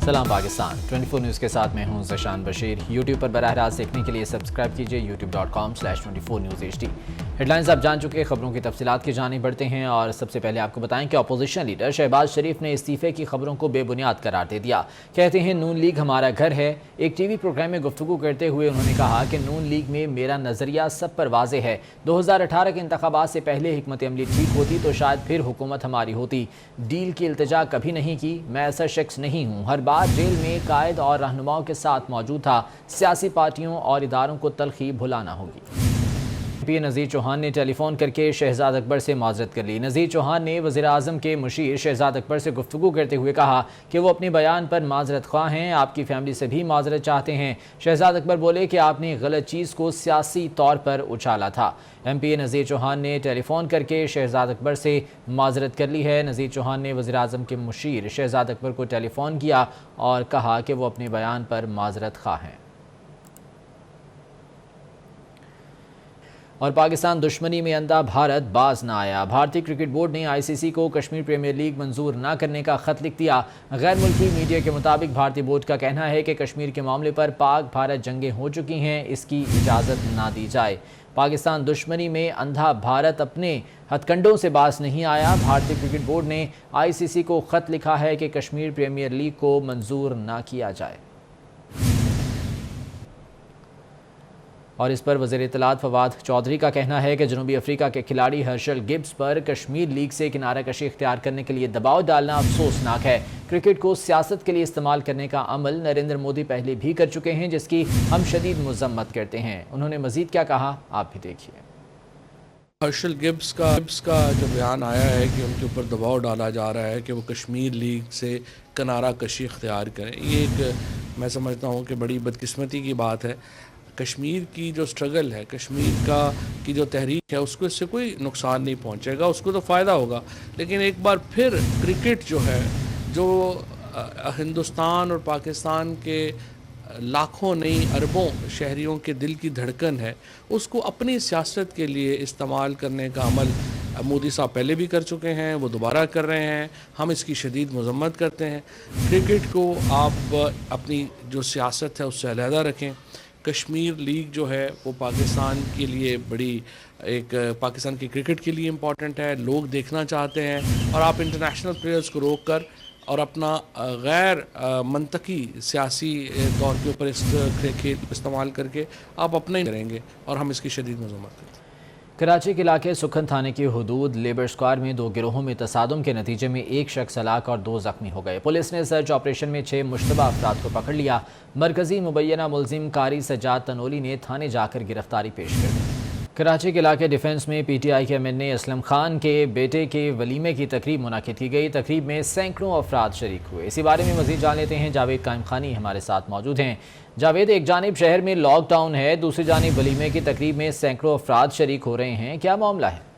सलाम पाकिस्तान 24 न्यूज़ के साथ मैं हूं ज़शान बशीर। यूट्यूब पर बराह रास्त देखने के लिए सब्सक्राइब कीजिए youtube.com/24newsHD। हेडलाइंस आप जान चुके, खबरों की तफसीलात की जानिब बढ़ते हैं और सबसे पहले आपको बताएं कि अपोजिशन लीडर शहबाज शरीफ ने इस्तीफ़े की खबरों को बेबुनियाद करार दे दिया। कहते हैं नून लीग हमारा घर है। एक टीवी प्रोग्राम में गुफ्तगू करते हुए उन्होंने कहा कि नून लीग में मेरा नज़रिया सब पर वाज़ेह है। 2018 के इंतखाबात से पहले हिकमत अमली ठीक होती तो शायद फिर हुकूमत हमारी होती। डील की इल्तिजा कभी नहीं की। मैं ऐसा शख्स नहीं हूँ। हर बार जेल में कायद और रहनुमाओं के साथ मौजूद था। सियासी पार्टियों और इदारों को तलखी भुलाना होगी। नज़ीर चौहान ने टेलीफोन करके शहजाद अकबर से माजरत कर ली। नज़ीर चौहान ने वज़ीर आज़म के मुशीर शहजाद अकबर से गुफ्तगू करते हुए कहा कि वो अपने बयान पर माजरत ख्वाह हैं, आपकी फैमिली से भी माजरत चाहते हैं। शहजाद अकबर बोले कि आपने गलत चीज़ को सियासी तौर पर उछाला था। MP नज़ीर चौहान ने टेलीफोन करके शहजाद अकबर से माजरत कर ली है। नज़ीर चौहान ने वज़ीर आज़म के मुशीर शहजाद अकबर को टेलीफोन किया और कहा कि वो अपने बयान पर माजरत ख्वाह हैं। और पाकिस्तान दुश्मनी में अंधा, भारत बाज ना आया। भारतीय क्रिकेट बोर्ड ने ICC को कश्मीर प्रीमियर लीग मंजूर न करने का खत लिख दिया। गैर मुल्की मीडिया के मुताबिक भारतीय बोर्ड का कहना है कि कश्मीर के मामले पर पाक भारत जंगें हो चुकी हैं, इसकी इजाज़त ना दी जाए। पाकिस्तान दुश्मनी में अंधा, भारत अपने हथकंडों से बाज नहीं आया। भारतीय क्रिकेट बोर्ड ने ICC को खत लिखा है कि कश्मीर प्रीमियर लीग को मंजूर न किया जाए। और इस पर वज़ीर इत्तलात फवाद चौधरी का कहना है कि जनूबी अफ्रीका के खिलाड़ी हर्षल गिब्स पर कश्मीर लीग से किनारा कशी इख्तियार करने के लिए दबाव डालना अफसोसनाक है। क्रिकेट को सियासत के लिए इस्तेमाल करने का अमल नरेंद्र मोदी पहले भी कर चुके हैं, जिसकी हम शदीद मज़म्मत करते हैं। उन्होंने मज़ीद क्या कहा, आप भी देखिए। हर्षल गिब्स का जो बयान आया है कि उनके ऊपर दबाव डाला जा रहा है कि वो कश्मीर लीग से किनारा कशी इख्तियार करें, ये एक मैं समझता हूँ कि बड़ी बदकिस्मती की बात है। कश्मीर की जो स्ट्रगल है, कश्मीर की जो तहरीक है, उसको इससे कोई नुकसान नहीं पहुंचेगा, उसको तो फ़ायदा होगा। लेकिन एक बार फिर क्रिकेट जो है, जो हिंदुस्तान और पाकिस्तान के लाखों नहीं अरबों शहरियों के दिल की धड़कन है, उसको अपनी सियासत के लिए इस्तेमाल करने का अमल मोदी साहब पहले भी कर चुके हैं, वो दोबारा कर रहे हैं। हम इसकी शदीद मज़म्मत करते हैं। क्रिकेट को आप अपनी जो सियासत है उससे अलहदा रखें। कश्मीर लीग जो है वो पाकिस्तान के लिए पाकिस्तान की क्रिकेट के लिए इम्पॉर्टेंट है, लोग देखना चाहते हैं। और आप इंटरनेशनल प्लेयर्स को रोक कर और अपना गैर मंतकी सियासी तौर के ऊपर इस खेल इस्तेमाल करके आप अपना ही करेंगे, और हम इसकी शदीद मज़म्मत करते हैं। कराची के इलाके सुखन थाने की हुदूद लेबर स्क्वायर में 2 गिरोहों में तसादुम के नतीजे में 1 शख्स हलाक और 2 ज़ख्मी हो गए। पुलिस ने सर्च ऑपरेशन में 6 मुश्तबा अफराद को पकड़ लिया। मरकजी मुबैना मुलजिम कारी सज्जाद तनोली ने थाने जाकर गिरफ्तारी पेश कर दी। कराची के इलाके डिफेंस में PTI के MNA असलम खान के बेटे के वलीमे की तकरीब मुनाकिद की गई। तकरीब में सैकड़ों अफराद शरीक हुए। इसी बारे में मज़ीद जान लेते हैं। जावेद कायम खानी हमारे साथ मौजूद हैं। जावेद, एक जानिब शहर में लॉकडाउन है, दूसरी जानिब वलीमे की तकरीब में सैकड़ों अफराद शरीक हो रहे हैं, क्या मामला है?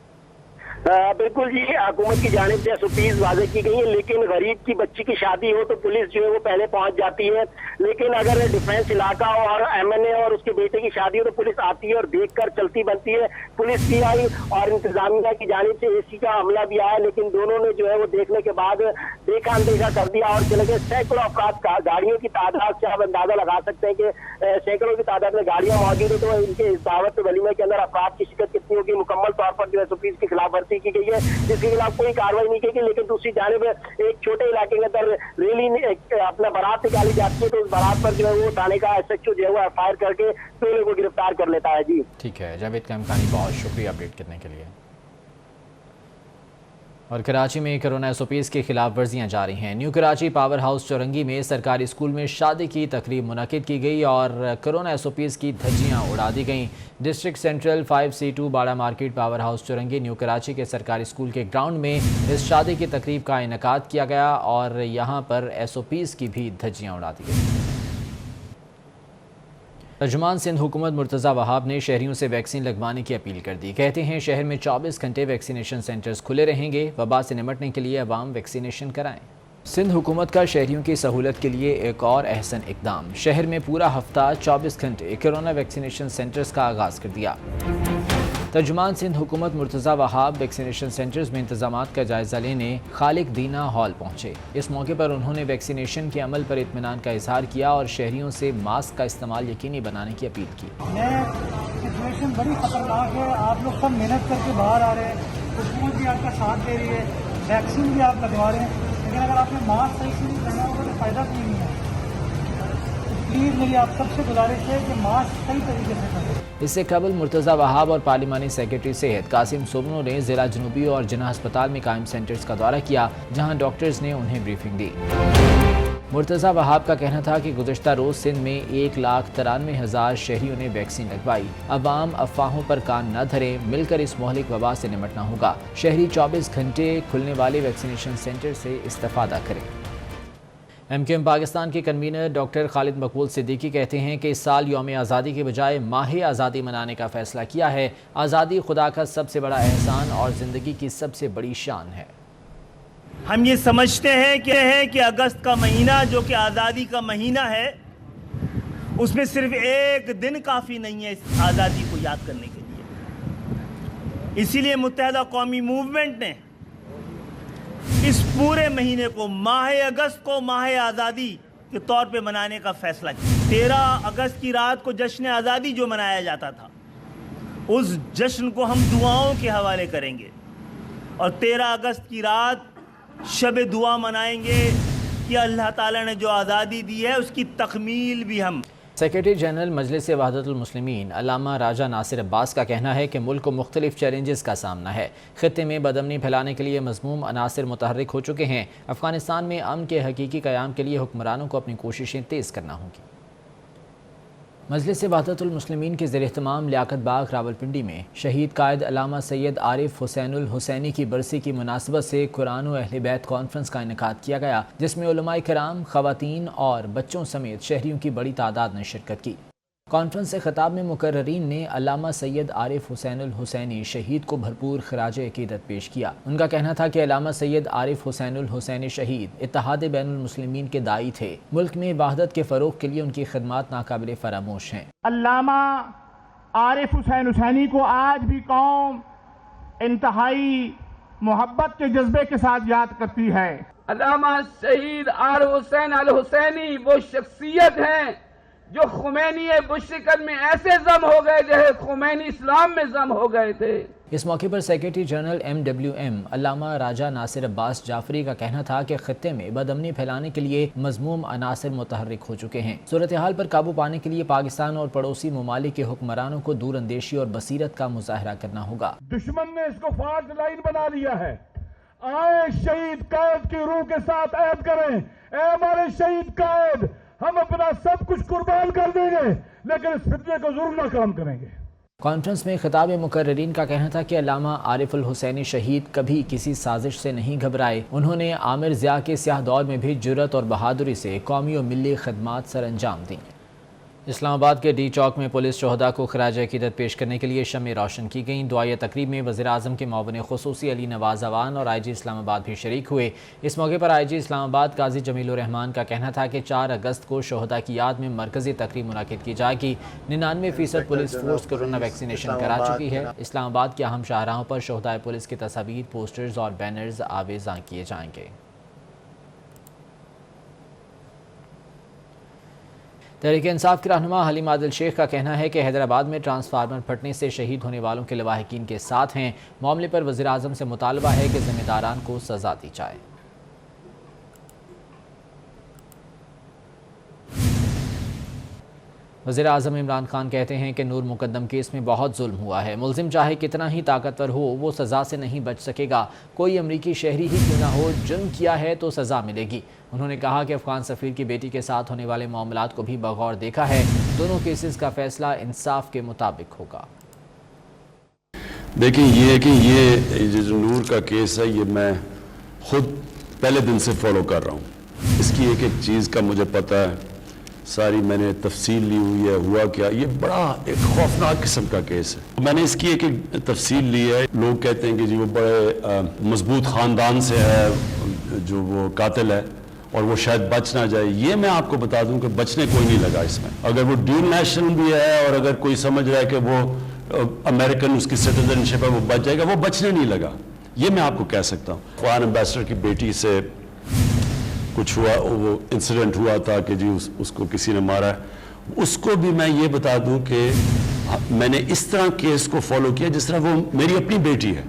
बिल्कुल जी, हुकूमत की जानिब से SOPs वाज़े की गई है, लेकिन गरीब की बच्ची की शादी हो तो पुलिस जो है वो पहले पहुंच जाती है। लेकिन अगर डिफेंस इलाका हो और MNA और उसके बेटे की शादी हो तो पुलिस आती है और देखकर चलती बनती है। पुलिस भी आई और इंतजामिया की जानिब से AC का हमला भी आया, लेकिन दोनों ने जो है वो देखने के बाद देखा अनदेखा कर दिया और चले गए। सैकड़ों अफराद, गाड़ियों की तादाद से आप अंदाजा लगा सकते हैं कि सैकड़ों की तादाद में गाड़ियां मौजूद है। तो इनके इस दावत वलीमे के अंदर अफराद की शिरकत कितनी होगी, मुकम्मल तौर पर जो SOPs की खिलाफ की गई है, जिसके खिलाफ कोई कार्रवाई नहीं की गई। लेकिन दूसरी जानिब एक छोटे इलाके के अंदर रैली अपना बारात निकाली जाती है, तो उस बारात पर जो है वो थाने का SHO जो है वो FIR करके पहले को गिरफ्तार कर लेता है। जी ठीक है जावेद कायम खानी, बहुत शुक्रिया अपडेट करने के लिए। और कराची में कोरोना SOPs की खिलाफ वर्जियाँ जारी हैं। न्यू कराची पावर हाउस चौरंगी में सरकारी स्कूल में शादी की तकरीब मुनक़िद की गई और कोरोना SOPs की धज्जियाँ उड़ा दी गईं। District central 5C2 Bara market power house Chaurangi new Karachi के सरकारी स्कूल के ग्राउंड में इस शादी की तकरीब का इनेकाद किया गया और यहाँ पर SOPs की भी धज्जियाँ उड़ा दी गई। तर्जुमान सिंध हुकूमत मुर्तज़ा वहाब ने शहरियों से वैक्सीन लगवाने की अपील कर दी। कहते हैं शहर में 24 घंटे वैक्सीनेशन सेंटर्स खुले रहेंगे। वबा से निपटने के लिए अवाम वैक्सीनेशन कराएं। सिंध हुकूमत का शहरियों की सहूलत के लिए एक और अहसन इकदाम। शहर में पूरा हफ्ता 24 घंटे कोरोना वैक्सीनेशन सेंटर्स का आगाज़ कर दिया। ترجمان سندھ حکومت مرتضی وہاب ویکسینیشن سینٹرز میں انتظامات کا جائزہ لینے خالق دینا ہال پہنچے۔ اس موقع پر انہوں نے ویکسینیشن کے عمل پر اطمینان کا اظہار کیا اور شہریوں سے ماسک کا استعمال یقینی بنانے کی اپیل کی۔ سچویشن بڑی خطرناک ہے، آپ لوگ سب محنت کر کے باہر آ رہے ہیں، حکومت بھی آپ کا ساتھ دے رہی ہے، ویکسین بھی آپ لگوا رہے ہیں، لیکن اگر آپ نے ماسک صحیح سے نہیں پہنا ہوگا تو فائدہ بھی نہیں ہے۔ پلیز میری آپ سب سے گزارش ہے کہ ماسک صحیح طریقے سے پہنیں۔ اس سے قبل مرتضی وہاب اور پارلیمانی سیکرٹری صحت قاسم سوبنو نے ضلع جنوبی اور جناح ہسپتال میں قائم سینٹرز کا دورہ کیا، جہاں ڈاکٹرز نے انہیں بریفنگ دی۔ مرتضی وہاب کا کہنا تھا کہ گزشتہ روز سندھ میں 1,93,000 شہریوں نے ویکسین لگوائی۔ عوام افواہوں پر کان نہ دھریں، مل کر اس مہلک وبا سے نمٹنا ہوگا۔ شہری 24 گھنٹے کھلنے والے ویکسینیشن سینٹر سے استفادہ کریں۔ ایم کیو ایم پاکستان کے کنوینر ڈاکٹر خالد مقبول صدیقی کہتے ہیں کہ اس سال یوم آزادی کے بجائے ماہ آزادی منانے کا فیصلہ کیا ہے۔ آزادی خدا کا سب سے بڑا احسان اور زندگی کی سب سے بڑی شان ہے۔ ہم یہ سمجھتے ہیں کہ اگست کا مہینہ جو کہ آزادی کا مہینہ ہے، اس میں صرف ایک دن کافی نہیں ہے اس آزادی کو یاد کرنے کے لیے۔ اسی لیے متحدہ قومی موومنٹ نے اس پورے مہینے کو ماہ اگست کو ماہ آزادی کے طور پہ منانے کا فیصلہ کیا۔ 13 اگست کی رات کو جشن آزادی جو منایا جاتا تھا، اس جشن کو ہم دعاؤں کے حوالے کریں گے، اور 13 اگست کی رات شب دعا منائیں گے کہ اللہ تعالیٰ نے جو آزادی دی ہے اس کی تکمیل بھی ہم۔ سیکرٹری جنرل مجلس وحدت المسلمین علامہ راجہ ناصر عباس کا کہنا ہے کہ ملک کو مختلف چیلنجز کا سامنا ہے۔ خطے میں بدامنی پھیلانے کے لیے مذموم عناصر متحرک ہو چکے ہیں۔ افغانستان میں امن کے حقیقی قیام کے لیے حکمرانوں کو اپنی کوششیں تیز کرنا ہوں گی۔ مجلس وحدت المسلمین کے زیر اہتمام لیاقت باغ راولپنڈی میں شہید قائد علامہ سید عارف حسین الحسینی کی برسی کی مناسبت سے قرآن و اہل بیت کانفرنس کا انعقاد کیا گیا، جس میں علماء کرام، خواتین اور بچوں سمیت شہریوں کی بڑی تعداد نے شرکت کی۔ کانفرنس سے خطاب میں مقررین نے علامہ سید عارف حسین الحسینی شہید کو بھرپور خراج عقیدت پیش کیا۔ ان کا کہنا تھا کہ علامہ سید عارف حسین الحسینی شہید اتحاد بین المسلمین کے داعی تھے۔ ملک میں وحدت کے فروغ کے لیے ان کی خدمات ناقابل فراموش ہیں۔ علامہ عارف حسین الحسینی کو آج بھی قوم انتہائی محبت کے جذبے کے ساتھ یاد کرتی ہے۔ علامہ شہید عارف حسین الحسینی وہ شخصیت ہیں جو خمینی بشکن میں ایسے ضم ہو گئے جیسے خمینی اسلام میں ضم ہو گئے تھے۔ اس موقع پر سیکرٹری جنرل MWM علامہ راجہ ناصر عباس جعفری کا کہنا تھا کہ خطے میں بدامنی پھیلانے کے لیے مذموم عناصر متحرک ہو چکے ہیں۔ صورتحال پر قابو پانے کے لیے پاکستان اور پڑوسی ممالک کے حکمرانوں کو دور اندیشی اور بصیرت کا مظاہرہ کرنا ہوگا۔ دشمن نے اس کو فالٹ لائن بنا لیا ہے۔ آئے شہید قائد کی روح کے ساتھ عہد کریں، اے ہمارے شہید قائد، ہم اپنا سب کچھ قربان کر دیں گے لیکن اس فتنے کو ضرور ناکام کریں گے۔ کانفرنس میں خطاب مقررین کا کہنا تھا کہ علامہ عارف الحسینی شہید کبھی کسی سازش سے نہیں گھبرائے۔ انہوں نے عامر ضیاء کے سیاہ دور میں بھی جرأت اور بہادری سے قومی و ملی خدمات سر انجام دیں۔ اسلام آباد کے ڈی چوک میں پولیس شہداء کو خراج عقیدت پیش کرنے کے لیے شمع روشن کی گئیں۔ دعائیہ تقریب میں وزیر اعظم کے معاون خصوصی علی نواز اوان اور IG اسلام آباد بھی شریک ہوئے۔ اس موقع پر IG اسلام آباد قاضی جمیل الرحمان کا کہنا تھا کہ 4 اگست کو شہداء کی یاد میں مرکزی تقریب منعقد کی جائے گی۔ 99% پولیس فورس کورونا ویکسینیشن کرا چکی ہے۔ اسلام آباد کے اہم شاہراہوں پر شہداء پولیس کی تصاویر، پوسٹرز اور بینرز آویزاں کیے جائیں گے۔ تحریک انصاف کے رہنما حلیم عادل شیخ کا کہنا ہے کہ حیدرآباد میں ٹرانسفارمر پھٹنے سے شہید ہونے والوں کے لواحقین کے ساتھ ہیں۔ معاملے پر وزیر اعظم سے مطالبہ ہے کہ ذمہ داران کو سزا دی جائے۔ وزیر اعظم عمران خان کہتے ہیں کہ نور مقدم کیس میں بہت ظلم ہوا ہے۔ ملزم چاہے کتنا ہی طاقتور ہو، وہ سزا سے نہیں بچ سکے گا۔ کوئی امریکی شہری ہی کیوں نہ ہو، جرم کیا ہے تو سزا ملے گی۔ انہوں نے کہا کہ افغان سفیر کی بیٹی کے ساتھ ہونے والے معاملات کو بھی بغور دیکھا ہے۔ دونوں کیسز کا فیصلہ انصاف کے مطابق ہوگا۔ دیکھیں یہ ہے کہ یہ جو نور کا کیس ہے، یہ میں خود پہلے دن سے فالو کر رہا ہوں۔ اس کی ایک ایک چیز کا مجھے پتہ ہے، ساری میں نے تفصیل لی ہوئی ہے، ہوا کیا۔ یہ بڑا ایک خوفناک قسم کا کیس ہے۔ میں نے اس کی ایک ایک تفصیل لی ہے۔ لوگ کہتے ہیں کہ جی وہ بڑے مضبوط خاندان سے ہے جو وہ قاتل ہے اور وہ شاید بچ نہ جائے۔ یہ میں آپ کو بتا دوں کہ بچنے کوئی نہیں لگا اس میں۔ اگر وہ ڈیول نیشنل بھی ہے اور اگر کوئی سمجھ رہا ہے کہ وہ अमेरिकन उसकी सिटीजनशिप है वो बच जाएगा, वो बचने नहीं लगा, ये मैं आपको कह सकता हूँ। फॉरेन एम्बेसडर की बेटी से कुछ हुआ, वो इंसिडेंट हुआ था कि जी उसको किसी ने मारा है, उसको भी मैं ये बता दूं कि मैंने इस तरह केस को फॉलो किया जिस तरह वो मेरी अपनी बेटी है।